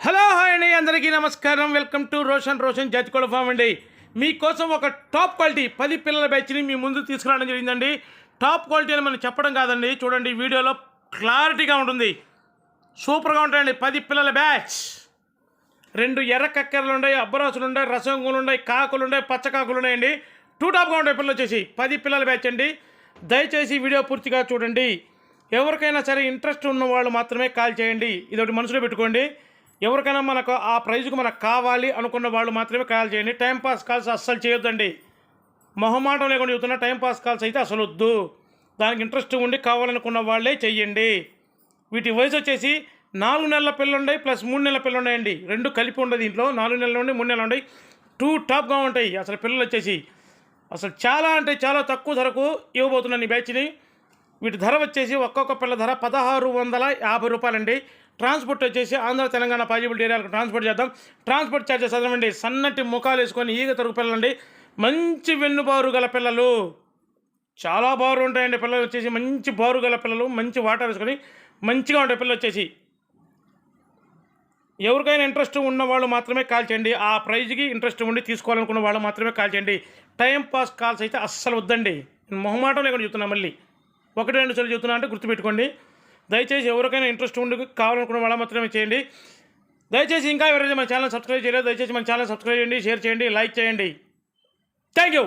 Hello hi అండి, అందరికీ నమస్కారం. వెల్కమ్ టు రోషన్ జాతికోళ్ళ ఫామ్ అండి. మీకోసం ఒక టాప్ క్వాలిటీ 10 పిల్లల బ్యాచ్ని మీ ముందు తీసుకురావడం జరిగిందండి. టాప్ క్వాలిటీ అని మనం చెప్పడం కాదండి, చూడండి వీడియోలో క్లారిటీగా ఉంటుంది, సూపర్గా ఉంటాయండి. 10 పిల్లల బ్యాచ్, 2 ఎర్ర కక్కెరలు ఉన్నాయి, అబ్బరాసులు ఉన్నాయి, రసంగులు ఉన్నాయి, కాకులు ఉన్నాయి, పచ్చకాకులు ఉన్నాయండి. టాప్గా ఉంటాయి పిల్లలు వచ్చేసి 10 పిల్లల బ్యాచ్ అండి. దయచేసి వీడియో పూర్తిగా చూడండి. ఎవరికైనా సరే ఇంట్రెస్ట్ ఉన్న వాళ్ళు మాత్రమే కాల్ చేయండి, ఇదొకటి మనసులో పెట్టుకోండి. ఎవరికైనా మనకు ఆ ప్రైజ్కు మనకు కావాలి అనుకున్న వాళ్ళు మాత్రమే కాల్ చేయండి. టైంపాస్ కాల్స్ అస్సలు చేయొద్దండి, మొహమాటం లేకుండా చెబుతున్నా. టైంపాస్ కాల్స్ అయితే అసలు వద్దు. దానికి ఇంట్రెస్ట్ ఉండి కావాలనుకున్న వాళ్ళే చెయ్యండి. వీటి వయసు వచ్చేసి 4 నెలల పిల్లలు ఉన్నాయి ప్లస్ 3 నెలల పిల్లలు ఉన్నాయండి. 2 కలిపి ఉండదు దీంట్లో. 4 నెలలు ఉండి 3 నెలలు ఉన్నాయి. టాప్గా ఉంటాయి అసలు పిల్లలు వచ్చేసి. అసలు చాలా అంటే చాలా తక్కువ ధరకు ఇవ్వబోతున్నాను ఈ బ్యాచ్ని. వీటి ధర వచ్చేసి ఒక్కొక్క పిల్ల ధర 1650 రూపాయలండి. ట్రాన్స్పోర్ట్ వచ్చేసి ఆంధ్ర తెలంగాణ పాజిబిలిటీ ఏరియాలకు ట్రాన్స్పోర్ట్ చేద్దాం. ట్రాన్స్పోర్ట్ ఛార్జెస్ అదనండి. సన్నటి ముఖాలు వేసుకొని ఈగ తరుగు పిల్లలండి, మంచి వెన్నుబారు గల పిల్లలు, చాలా బారు ఉంటాయండి పిల్లలు వచ్చేసి. మంచి బారు గల పిల్లలు, మంచి వాటర్ వేసుకొని మంచిగా ఉంటాయి పిల్లలు వచ్చేసి. ఎవరికైనా ఇంట్రెస్ట్ ఉన్న వాళ్ళు మాత్రమే కాల్ చేయండి. ఆ ప్రైజ్కి ఇంట్రెస్ట్ ఉండి తీసుకోవాలనుకున్న వాళ్ళు మాత్రమే కాల్ చేయండి. టైం పాస్ కాల్స్ అయితే అస్సలు వద్దండి. మొహమాటం లేకుండా చెప్తున్నా, మళ్ళీ 1-2 సార్లు చెప్తున్నా అంటే గుర్తుపెట్టుకోండి. దయచేసి ఎవరికైనా ఇంట్రెస్ట్ ఉండి కావాలనుకున్న వాళ్ళ మాత్రమే చేయండి. దయచేసి ఇంకా ఎవరైతే మన ఛానల్ సబ్స్క్రైబ్ చేయలేదు, దయచేసి మన ఛానల్ సబ్స్క్రైబ్ చేయండి, షేర్ చేయండి, లైక్ చేయండి. Thank you.